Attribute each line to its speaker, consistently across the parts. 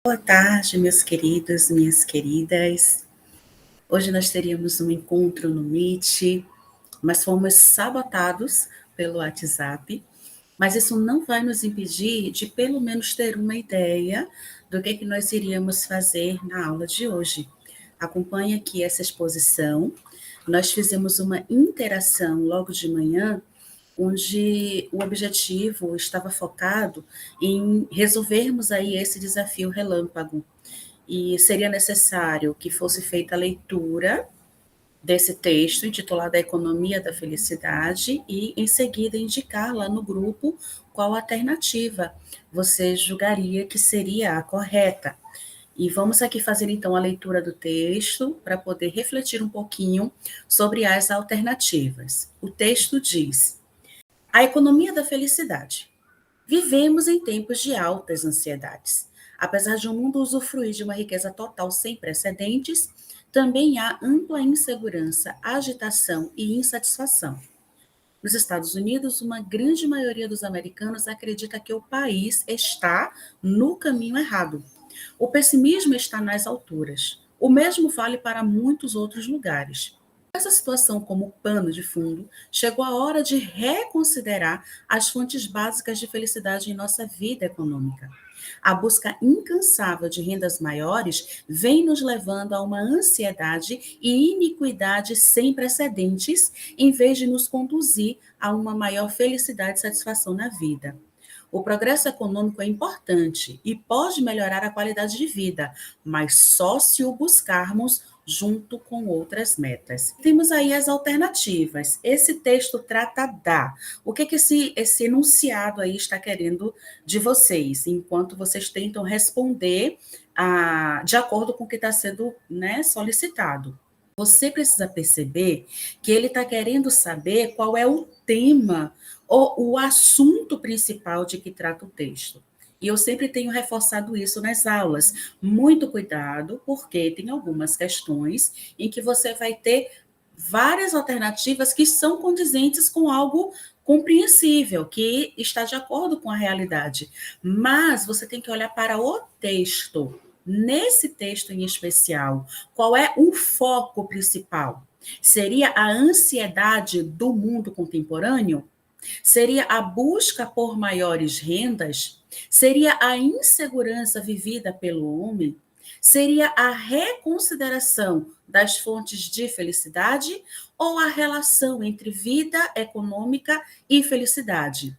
Speaker 1: Boa tarde, meus queridos, minhas queridas. Hoje nós teríamos um encontro no Meet, mas fomos sabotados pelo WhatsApp. Mas isso não vai nos impedir de, pelo menos, ter uma ideia do que nós iríamos fazer na aula de hoje. Acompanhe aqui essa exposição. Nós fizemos uma interação logo de manhã, onde o objetivo estava focado em resolvermos aí esse desafio relâmpago. E seria necessário que fosse feita a leitura desse texto intitulado A Economia da Felicidade e, em seguida, indicar lá no grupo qual alternativa você julgaria que seria a correta. E vamos aqui fazer então a leitura do texto para poder refletir um pouquinho sobre as alternativas. O texto diz: A economia da felicidade. Vivemos em tempos de altas ansiedades. Apesar de o mundo usufruir de uma riqueza total sem precedentes, também há ampla insegurança, agitação e insatisfação. Nos Estados Unidos, uma grande maioria dos americanos acredita que o país está no caminho errado. O pessimismo está nas alturas. O mesmo vale para muitos outros lugares. Essa situação como pano de fundo, chegou a hora de reconsiderar as fontes básicas de felicidade em nossa vida econômica. A busca incansável de rendas maiores vem nos levando a uma ansiedade e iniquidade sem precedentes, em vez de nos conduzir a uma maior felicidade e satisfação na vida. O progresso econômico é importante e pode melhorar a qualidade de vida, mas só se o buscarmos junto com outras metas. Temos aí as alternativas. Esse texto trata da. O que esse enunciado aí está querendo de vocês, enquanto vocês tentam responder de acordo com o que está sendo, né, solicitado. Você precisa perceber que ele está querendo saber qual é o tema ou o assunto principal de que trata o texto. E eu sempre tenho reforçado isso nas aulas. Muito cuidado, porque tem algumas questões em que você vai ter várias alternativas que são condizentes com algo compreensível, que está de acordo com a realidade. Mas você tem que olhar para o texto. Nesse texto em especial, qual é o foco principal? Seria a ansiedade do mundo contemporâneo? Seria a busca por maiores rendas? Seria a insegurança vivida pelo homem? Seria a reconsideração das fontes de felicidade ou a relação entre vida econômica e felicidade?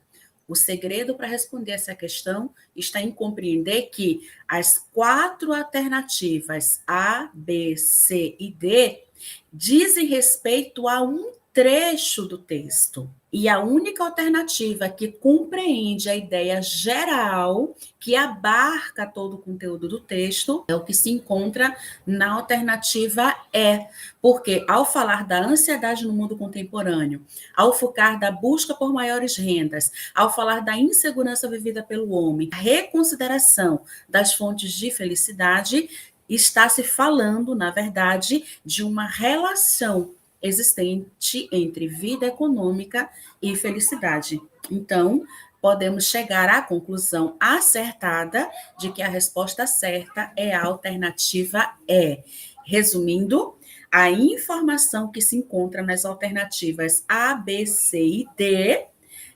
Speaker 1: O segredo para responder essa questão está em compreender que as 4 alternativas A, B, C e D dizem respeito a um trecho do texto. E a única alternativa que compreende a ideia geral, que abarca todo o conteúdo do texto, é o que se encontra na alternativa E. Porque, ao falar da ansiedade no mundo contemporâneo, ao focar da busca por maiores rendas, ao falar da insegurança vivida pelo homem, a reconsideração das fontes de felicidade, está se falando, na verdade, de uma relação existente entre vida econômica e felicidade. Então, podemos chegar à conclusão acertada de que a resposta certa é a alternativa E. Resumindo, a informação que se encontra nas alternativas A, B, C e D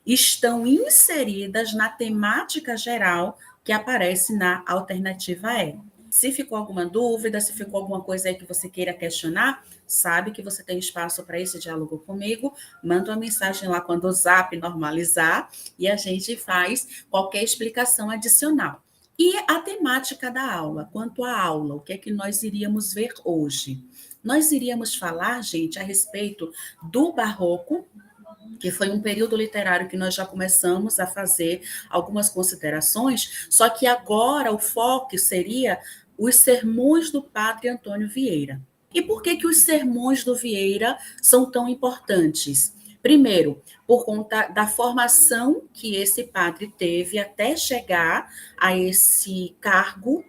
Speaker 1: estão inseridas na temática geral que aparece na alternativa E. Se ficou alguma dúvida, se ficou alguma coisa aí que você queira questionar, sabe que você tem espaço para esse diálogo comigo, manda uma mensagem lá quando o Zap normalizar e a gente faz qualquer explicação adicional. E a temática da aula, quanto à aula, o que é que nós iríamos ver hoje? Nós iríamos falar, gente, a respeito do Barroco, que foi um período literário que nós já começamos a fazer algumas considerações, só que agora o foco seria os sermões do padre Antônio Vieira. E por que os sermões do Vieira são tão importantes? Primeiro, por conta da formação que esse padre teve até chegar a esse cargo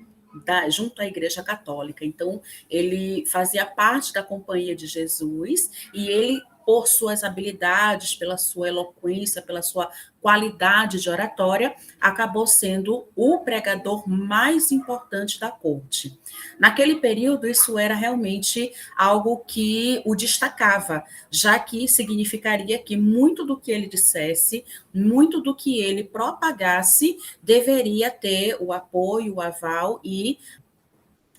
Speaker 1: junto à Igreja Católica. Então, ele fazia parte da Companhia de Jesus e ele por suas habilidades, pela sua eloquência, pela sua qualidade de oratória, acabou sendo o pregador mais importante da corte. Naquele período, isso era realmente algo que o destacava, já que significaria que muito do que ele dissesse, muito do que ele propagasse, deveria ter o apoio, o aval e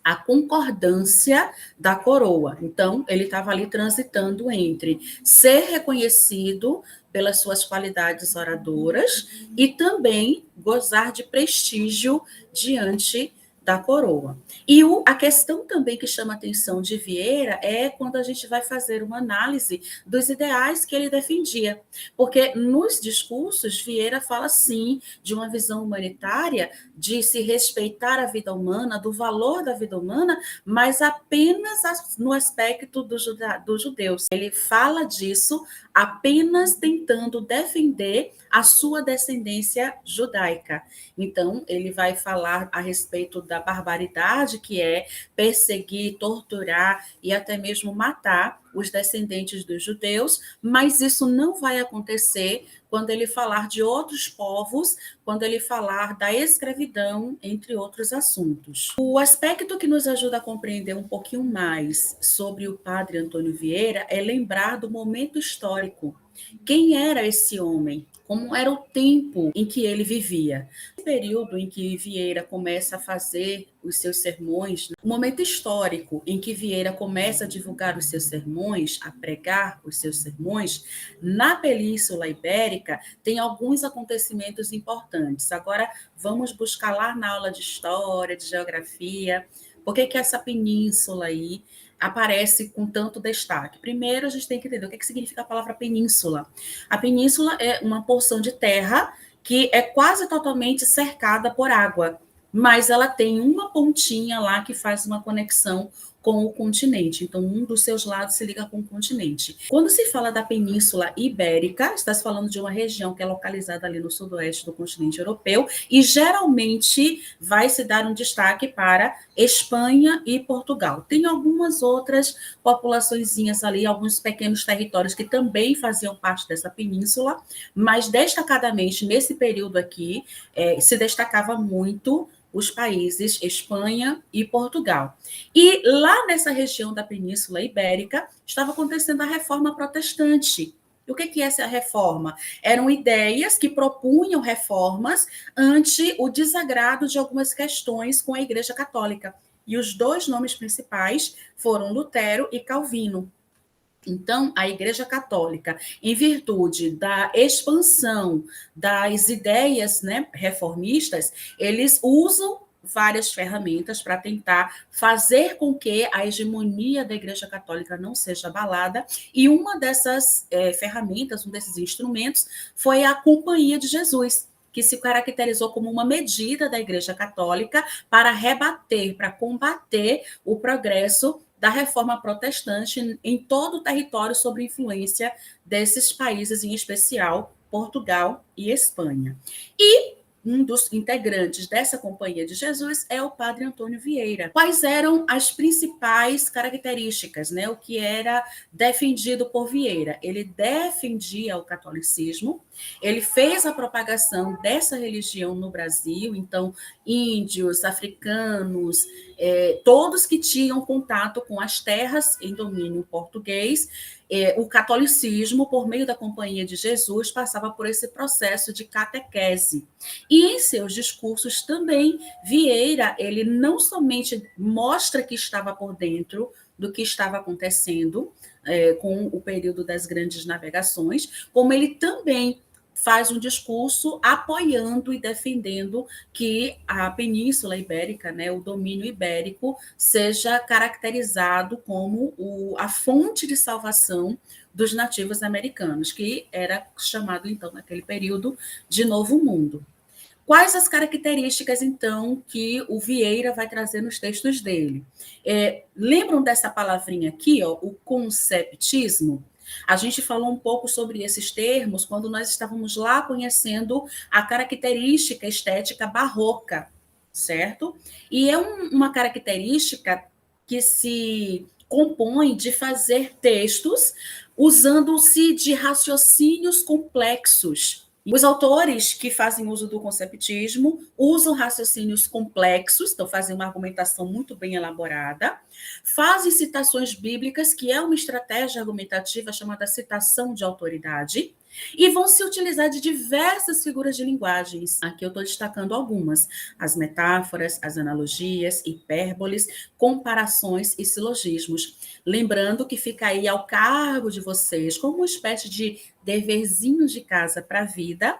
Speaker 1: a concordância da coroa. Então, ele estava ali transitando entre ser reconhecido pelas suas qualidades oradoras e também gozar de prestígio diante da coroa. E a questão também que chama a atenção de Vieira é quando a gente vai fazer uma análise dos ideais que ele defendia. Porque nos discursos, Vieira fala, sim, de uma visão humanitária, de se respeitar a vida humana, do valor da vida humana, mas apenas no aspecto dos judeus. Ele fala disso apenas tentando defender a sua descendência judaica. Então, ele vai falar a respeito da barbaridade que é perseguir, torturar e até mesmo matar os descendentes dos judeus, mas isso não vai acontecer quando ele falar de outros povos, quando ele falar da escravidão, entre outros assuntos. O aspecto que nos ajuda a compreender um pouquinho mais sobre o padre Antônio Vieira é lembrar do momento histórico. Quem era esse homem? Como era o tempo em que ele vivia? No período em que Vieira começa a fazer os seus sermões, o momento histórico em que Vieira começa a divulgar os seus sermões, a pregar os seus sermões, na Península Ibérica, tem alguns acontecimentos importantes. Agora, vamos buscar lá na aula de história, de geografia, por que essa península aí aparece com tanto destaque? Primeiro, a gente tem que entender o que significa a palavra península. A península é uma porção de terra que é quase totalmente cercada por água, mas ela tem uma pontinha lá que faz uma conexão com o continente. Então, um dos seus lados se liga com o continente. Quando se fala da Península Ibérica, está se falando de uma região que é localizada ali no sudoeste do continente europeu e geralmente vai se dar um destaque para Espanha e Portugal. Tem algumas outras populaçõezinhas ali, alguns pequenos territórios que também faziam parte dessa península, mas destacadamente nesse período aqui se destacava muito os países Espanha e Portugal. E lá nessa região da Península Ibérica estava acontecendo a reforma protestante. E o que é essa reforma? Eram ideias que propunham reformas ante o desagrado de algumas questões com a Igreja Católica. E os dois nomes principais foram Lutero e Calvino. Então, a Igreja Católica, em virtude da expansão das ideias, né, reformistas, eles usam várias ferramentas para tentar fazer com que a hegemonia da Igreja Católica não seja abalada, e uma dessas ferramentas, um desses instrumentos, foi a Companhia de Jesus, que se caracterizou como uma medida da Igreja Católica para rebater, para combater o progresso da reforma protestante em todo o território sob influência desses países, em especial Portugal e Espanha. E um dos integrantes dessa Companhia de Jesus é o padre Antônio Vieira. Quais eram as principais características, né? O que era defendido por Vieira? Ele defendia o catolicismo, ele fez a propagação dessa religião no Brasil, então índios, africanos, todos que tinham contato com as terras em domínio português, o catolicismo, por meio da Companhia de Jesus, passava por esse processo de catequese. E em seus discursos também, Vieira, ele não somente mostra que estava por dentro do que estava acontecendo com o período das grandes navegações, como ele também faz um discurso apoiando e defendendo que a Península Ibérica, né, o domínio ibérico, seja caracterizado como a fonte de salvação dos nativos americanos, que era chamado, então, naquele período, de Novo Mundo. Quais as características, então, que o Vieira vai trazer nos textos dele? Lembram dessa palavrinha aqui, ó, o conceptismo? A gente falou um pouco sobre esses termos quando nós estávamos lá conhecendo a característica estética barroca, certo? E é uma característica que se compõe de fazer textos usando-se de raciocínios complexos. Os autores que fazem uso do conceptismo usam raciocínios complexos, então fazem uma argumentação muito bem elaborada, fazem citações bíblicas, que é uma estratégia argumentativa chamada citação de autoridade, e vão se utilizar de diversas figuras de linguagens. Aqui eu estou destacando algumas: as metáforas, as analogias, hipérboles, comparações e silogismos. Lembrando que fica aí ao cargo de vocês, como uma espécie de deverzinho de casa para a vida,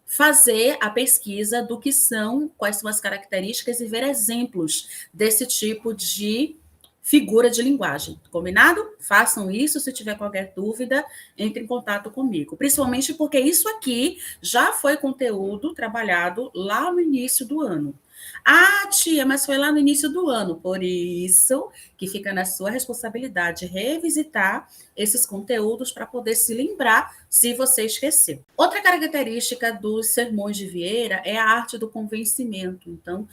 Speaker 1: fazer a pesquisa do que são, quais são as características e ver exemplos desse tipo de figura de linguagem. Combinado? Façam isso. Se tiver qualquer dúvida, entre em contato comigo. Principalmente porque isso aqui já foi conteúdo trabalhado lá no início do ano. Ah, tia, mas foi lá no início do ano. Por isso que fica na sua responsabilidade revisitar esses conteúdos para poder se lembrar se você esqueceu. Outra característica dos sermões de Vieira é a arte do convencimento. Então,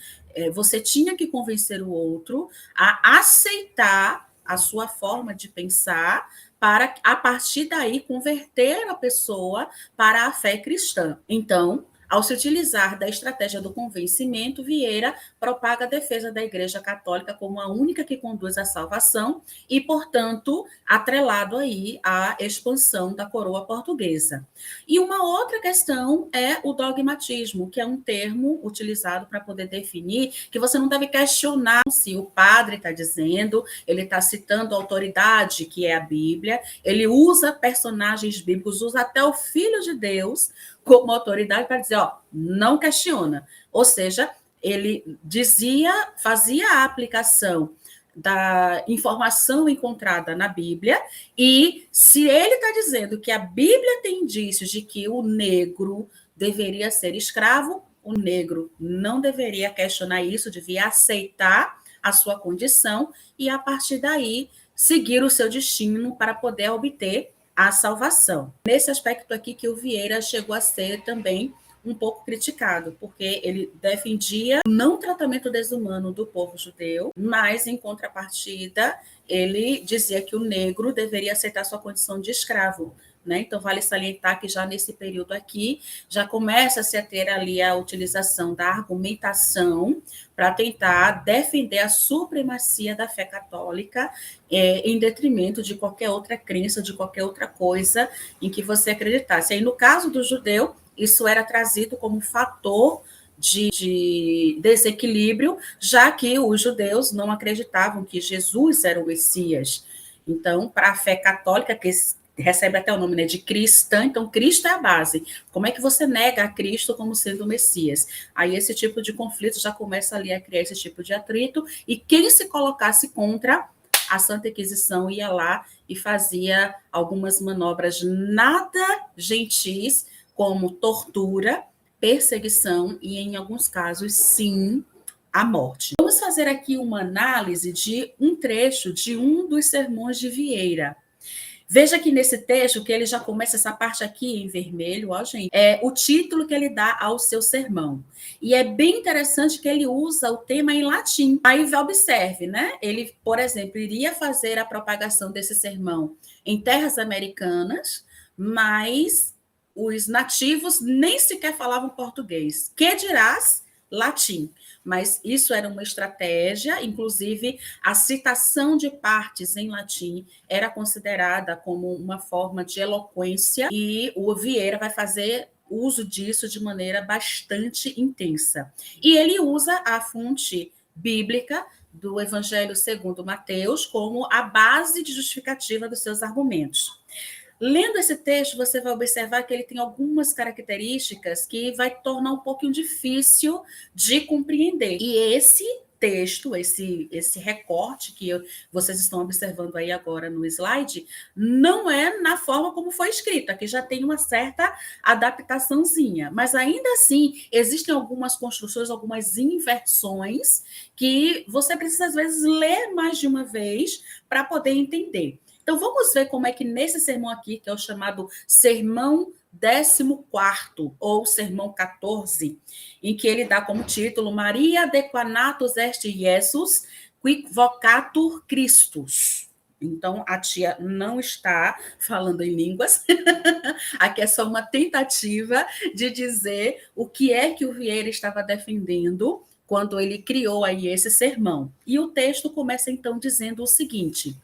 Speaker 1: você tinha que convencer o outro a aceitar a sua forma de pensar, para, a partir daí, converter a pessoa para a fé cristã. Então, ao se utilizar da estratégia do convencimento, Vieira propaga a defesa da Igreja Católica como a única que conduz à salvação e, portanto, atrelado aí à expansão da coroa portuguesa. E uma outra questão é o dogmatismo, que é um termo utilizado para poder definir que você não deve questionar se o padre está dizendo, ele está citando a autoridade, que é a Bíblia, ele usa personagens bíblicos, usa até o Filho de Deus como autoridade para dizer, ó, não questiona. Ou seja, ele fazia a aplicação da informação encontrada na Bíblia, e se ele está dizendo que a Bíblia tem indícios de que o negro deveria ser escravo, o negro não deveria questionar isso, devia aceitar a sua condição e, a partir daí, seguir o seu destino para poder obter a salvação. Nesse aspecto aqui que o Vieira chegou a ser também um pouco criticado, porque ele defendia o não tratamento desumano do povo judeu, mas, em contrapartida, ele dizia que o negro deveria aceitar sua condição de escravo. Né? Então, vale salientar que já nesse período aqui, já começa-se a ter ali a utilização da argumentação para tentar defender a supremacia da fé católica em detrimento de qualquer outra crença, de qualquer outra coisa em que você acreditasse. Aí, no caso do judeu, isso era trazido como fator de desequilíbrio, já que os judeus não acreditavam que Jesus era o Messias. Então, para a fé católica, que recebe até o nome, né, de cristã, então Cristo é a base. Como é que você nega a Cristo como sendo o Messias? Aí esse tipo de conflito já começa ali a criar esse tipo de atrito, e quem se colocasse contra, a Santa Inquisição ia lá e fazia algumas manobras nada gentis, como tortura, perseguição e, em alguns casos, sim, a morte. Vamos fazer aqui uma análise de um trecho de um dos sermões de Vieira. Veja que nesse texto, que ele já começa essa parte aqui em vermelho, ó, gente, é o título que ele dá ao seu sermão. E é bem interessante que ele usa o tema em latim. Aí observe, né? Ele, por exemplo, iria fazer a propagação desse sermão em terras americanas, mas os nativos nem sequer falavam português. Que dirás latim? Mas isso era uma estratégia, inclusive a citação de partes em latim era considerada como uma forma de eloquência, e o Vieira vai fazer uso disso de maneira bastante intensa. E ele usa a fonte bíblica do Evangelho segundo Mateus como a base de justificativa dos seus argumentos. Lendo esse texto, você vai observar que ele tem algumas características que vai tornar um pouquinho difícil de compreender. E esse texto, esse recorte que vocês estão observando aí agora no slide, não é na forma como foi escrito. Aqui já tem uma certa adaptaçãozinha, mas ainda assim existem algumas construções, algumas inversões que você precisa, às vezes, ler mais de uma vez para poder entender. Então, vamos ver como é que nesse sermão aqui, que é o chamado Sermão 14º, ou Sermão 14, em que ele dá como título Maria Dequanatus est Jesus, quic vocatur Christus. Então, a tia não está falando em línguas. Aqui é só uma tentativa de dizer o que é que o Vieira estava defendendo quando ele criou aí esse sermão. E o texto começa então dizendo o seguinte: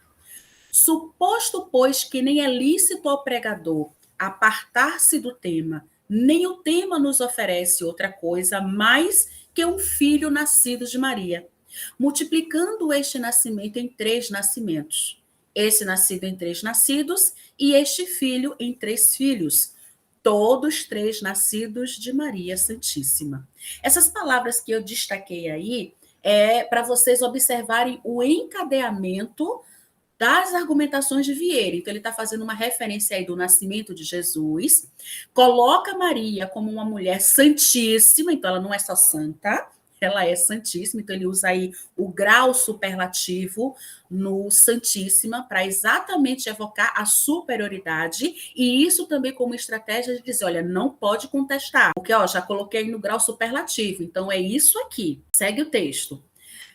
Speaker 1: suposto, pois, que nem é lícito ao pregador apartar-se do tema, nem o tema nos oferece outra coisa mais que um filho nascido de Maria, multiplicando este nascimento em 3 nascimentos. Esse nascido em 3 nascidos, e este filho em 3 filhos, todos 3 nascidos de Maria Santíssima. Essas palavras que eu destaquei aí é para vocês observarem o encadeamento das argumentações de Vieira. Então, ele está fazendo uma referência aí do nascimento de Jesus, coloca Maria como uma mulher santíssima, então ela não é só santa, ela é santíssima, então ele usa aí o grau superlativo no santíssima para exatamente evocar a superioridade, e isso também como estratégia de dizer, olha, não pode contestar, porque ó, já coloquei no grau superlativo, então é isso aqui. Segue o texto.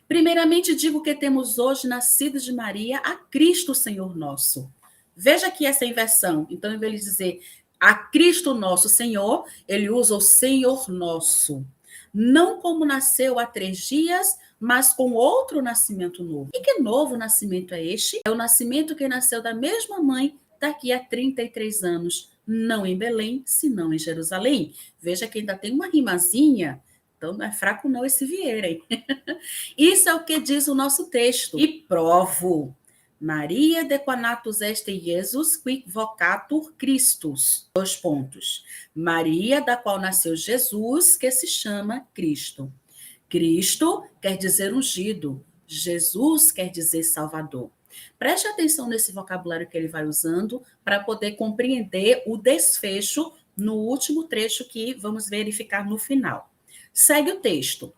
Speaker 1: Primeiramente, digo que temos hoje nascido de Maria a Cristo Senhor nosso. Veja aqui essa inversão. Então, em vez de dizer a Cristo nosso Senhor, ele usa o Senhor nosso. Não como nasceu há 3 dias, mas com outro nascimento novo. E que novo nascimento é este? É o nascimento que nasceu da mesma mãe daqui a 33 anos, não em Belém, senão em Jerusalém. Veja que ainda tem uma rimazinha. Então, não é fraco não esse Vieira, hein? Isso é o que diz o nosso texto. E provo. Maria dequanatus est Jesus qui vocatur Christus. 2 pontos. Maria, da qual nasceu Jesus, que se chama Cristo. Cristo quer dizer ungido. Jesus quer dizer Salvador. Preste atenção nesse vocabulário que ele vai usando para poder compreender o desfecho no último trecho que vamos verificar no final. Segue o texto.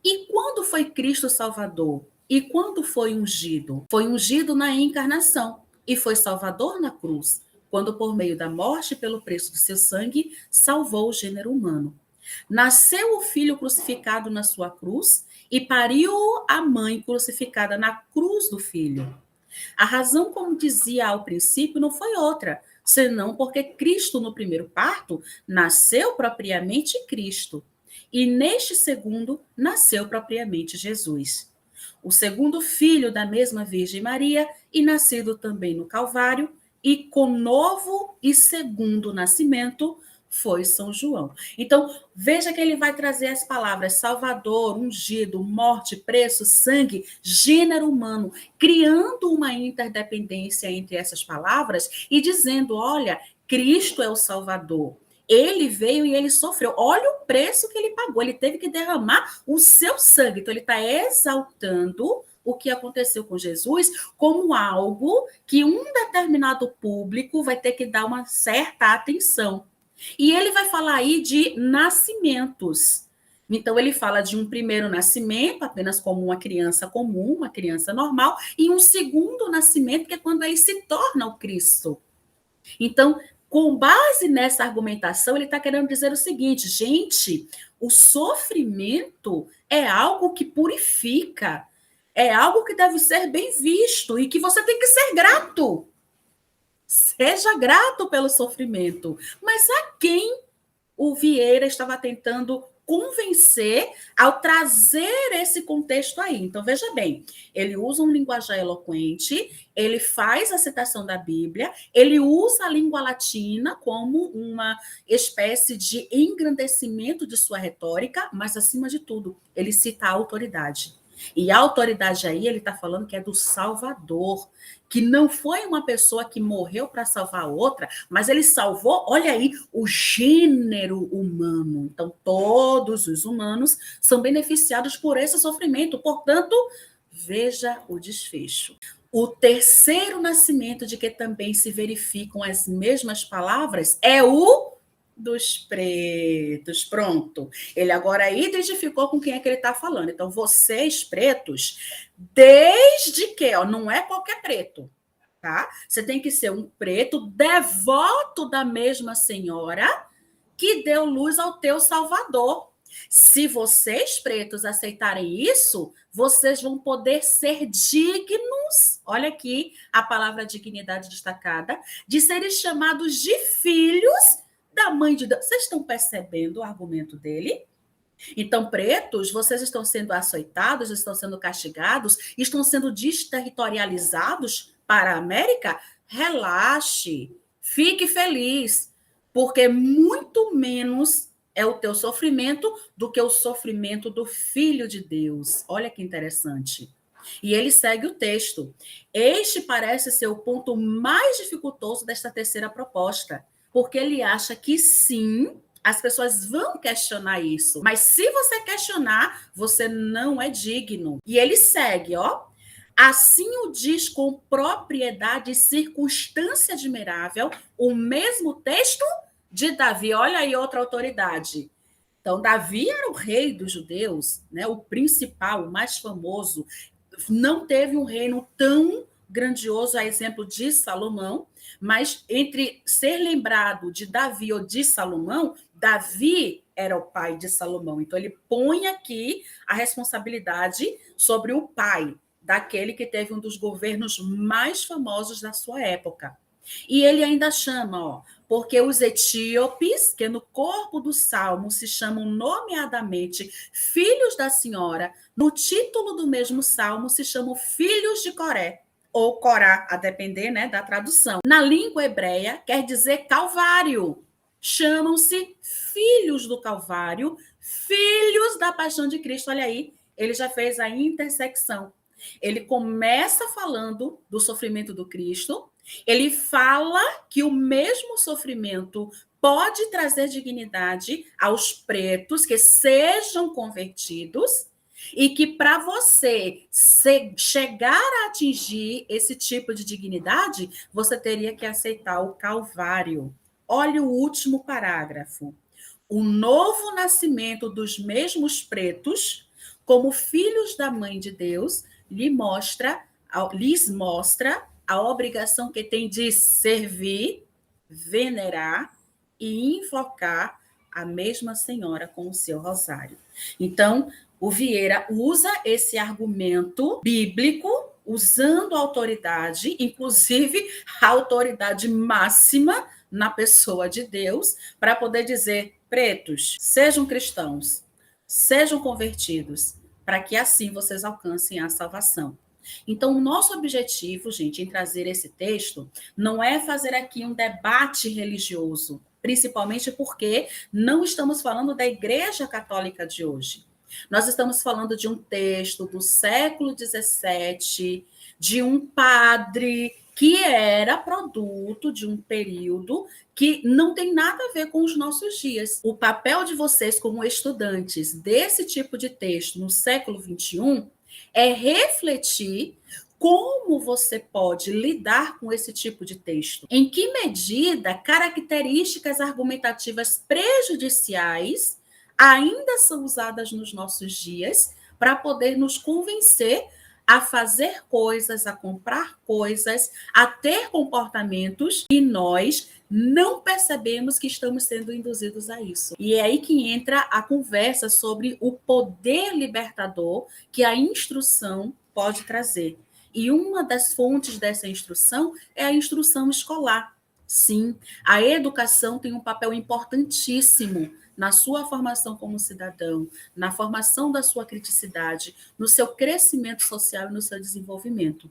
Speaker 1: E quando foi Cristo Salvador? E quando foi ungido? Foi ungido na encarnação e foi Salvador na cruz, quando por meio da morte pelo preço do seu sangue salvou o gênero humano. Nasceu o filho crucificado na sua cruz e pariu a mãe crucificada na cruz do filho. A razão, como dizia ao princípio, não foi outra, senão porque Cristo no primeiro parto nasceu propriamente Cristo. E neste segundo nasceu propriamente Jesus. O segundo filho da mesma Virgem Maria e nascido também no Calvário, e com novo e segundo nascimento foi São João. Então, veja que ele vai trazer as palavras Salvador, ungido, morte, preço, sangue, gênero humano, criando uma interdependência entre essas palavras e dizendo, olha, Cristo é o Salvador. Ele veio e ele sofreu. Olha o preço que ele pagou. Ele teve que derramar o seu sangue. Então, ele está exaltando o que aconteceu com Jesus como algo que um determinado público vai ter que dar uma certa atenção. E ele vai falar aí de nascimentos. Então, ele fala de um primeiro nascimento, apenas como uma criança comum, uma criança normal, e um segundo nascimento, que é quando ele se torna o Cristo. Então, com base nessa argumentação, ele está querendo dizer o seguinte, gente, o sofrimento é algo que purifica, é algo que deve ser bem visto e que você tem que ser grato. Seja grato pelo sofrimento. Mas a quem o Vieira estava tentando convencer ao trazer esse contexto aí? Então, veja bem, ele usa um linguajar eloquente, ele faz a citação da Bíblia, ele usa a língua latina como uma espécie de engrandecimento de sua retórica, mas, acima de tudo, ele cita a autoridade. E a autoridade aí, ele está falando que é do Salvador, que não foi uma pessoa que morreu para salvar outra, mas ele salvou, olha aí, o gênero humano. Então, todos os humanos são beneficiados por esse sofrimento. Portanto, veja o desfecho. O terceiro nascimento, de que também se verificam as mesmas palavras, é o dos pretos. Pronto. Ele agora identificou com quem é que ele está falando. Então, vocês, pretos, desde que, ó, não é qualquer preto, tá? Você tem que ser um preto devoto da mesma senhora que deu luz ao teu Salvador. Se vocês, pretos, aceitarem isso, vocês vão poder ser dignos olha aqui a palavra dignidade destacada, de serem chamados de filhos da mãe de Deus. Vocês estão percebendo o argumento dele? Então, pretos, vocês estão sendo açoitados, estão sendo castigados, estão sendo desterritorializados para a América? Relaxe, fique feliz, porque muito menos é o teu sofrimento do que o sofrimento do Filho de Deus. Olha que interessante. E ele segue o texto. Este parece ser o ponto mais dificultoso desta terceira proposta, porque ele acha que sim, as pessoas vão questionar isso. Mas se você questionar, você não é digno. E ele segue, ó. Assim o diz com propriedade e circunstância admirável o mesmo texto de Davi. Olha aí outra autoridade. Então, Davi era o rei dos judeus, né? O principal, o mais famoso. Não teve um reino tão grandioso, a exemplo de Salomão, mas entre ser lembrado de Davi ou de Salomão, Davi era o pai de Salomão. Então, ele põe aqui a responsabilidade sobre o pai daquele que teve um dos governos mais famosos da sua época. E ele ainda chama, ó, porque os etíopes, que no corpo do salmo se chamam nomeadamente filhos da senhora, no título do mesmo salmo se chamam filhos de Coré, ou Corá, a depender, né, da tradução. Na língua hebreia, quer dizer Calvário. Chamam-se filhos do Calvário, filhos da paixão de Cristo. Olha aí, ele já fez a intersecção. Ele começa falando do sofrimento do Cristo, ele fala que o mesmo sofrimento pode trazer dignidade aos pretos que sejam convertidos e que para você chegar a atingir esse tipo de dignidade, você teria que aceitar o Calvário. Olha o último parágrafo. O novo nascimento dos mesmos pretos, como filhos da mãe de Deus, lhes mostra a obrigação que tem de servir, venerar e invocar a mesma Senhora com o seu rosário. Então, o Vieira usa esse argumento bíblico, usando a autoridade, inclusive a autoridade máxima na pessoa de Deus, para poder dizer: pretos, sejam cristãos, sejam convertidos, para que assim vocês alcancem a salvação. Então, o nosso objetivo, gente, em trazer esse texto, não é fazer aqui um debate religioso, principalmente porque não estamos falando da Igreja Católica de hoje. Nós estamos falando de um texto do século XVII, de um padre que era produto de um período que não tem nada a ver com os nossos dias. O papel de vocês como estudantes desse tipo de texto no século XXI é refletir como você pode lidar com esse tipo de texto. Em que medida características argumentativas prejudiciais ainda são usadas nos nossos dias para poder nos convencer a fazer coisas, a comprar coisas, a ter comportamentos e nós não percebemos que estamos sendo induzidos a isso. E é aí que entra a conversa sobre o poder libertador que a instrução pode trazer. E uma das fontes dessa instrução é a instrução escolar. Sim, a educação tem um papel importantíssimo na sua formação como cidadão, na formação da sua criticidade, no seu crescimento social e no seu desenvolvimento.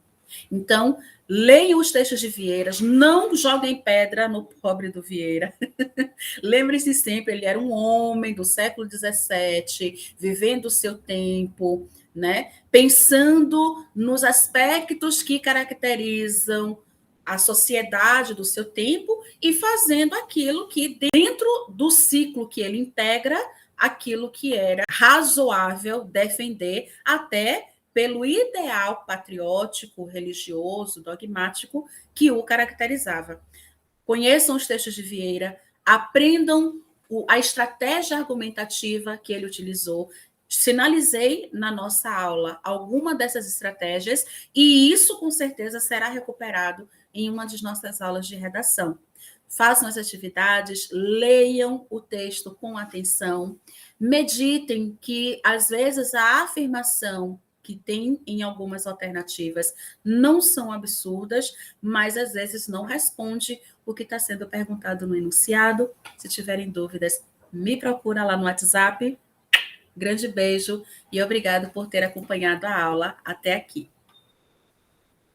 Speaker 1: Então, leiam os textos de Vieira, não joguem pedra no pobre do Vieira. Lembre-se sempre, ele era um homem do século XVII, vivendo o seu tempo, né? Pensando nos aspectos que caracterizam a sociedade do seu tempo e fazendo aquilo que, dentro do ciclo que ele integra, aquilo que era razoável defender, até pelo ideal patriótico, religioso, dogmático que o caracterizava. Conheçam os textos de Vieira, aprendam a estratégia argumentativa que ele utilizou. Sinalizei na nossa aula alguma dessas estratégias e isso com certeza será recuperado em uma de nossas aulas de redação. Façam as atividades, leiam o texto com atenção, meditem que às vezes a afirmação que tem em algumas alternativas não são absurdas, mas às vezes não responde o que está sendo perguntado no enunciado. Se tiverem dúvidas, me procura lá no WhatsApp. Grande beijo e obrigado por ter acompanhado a aula até aqui.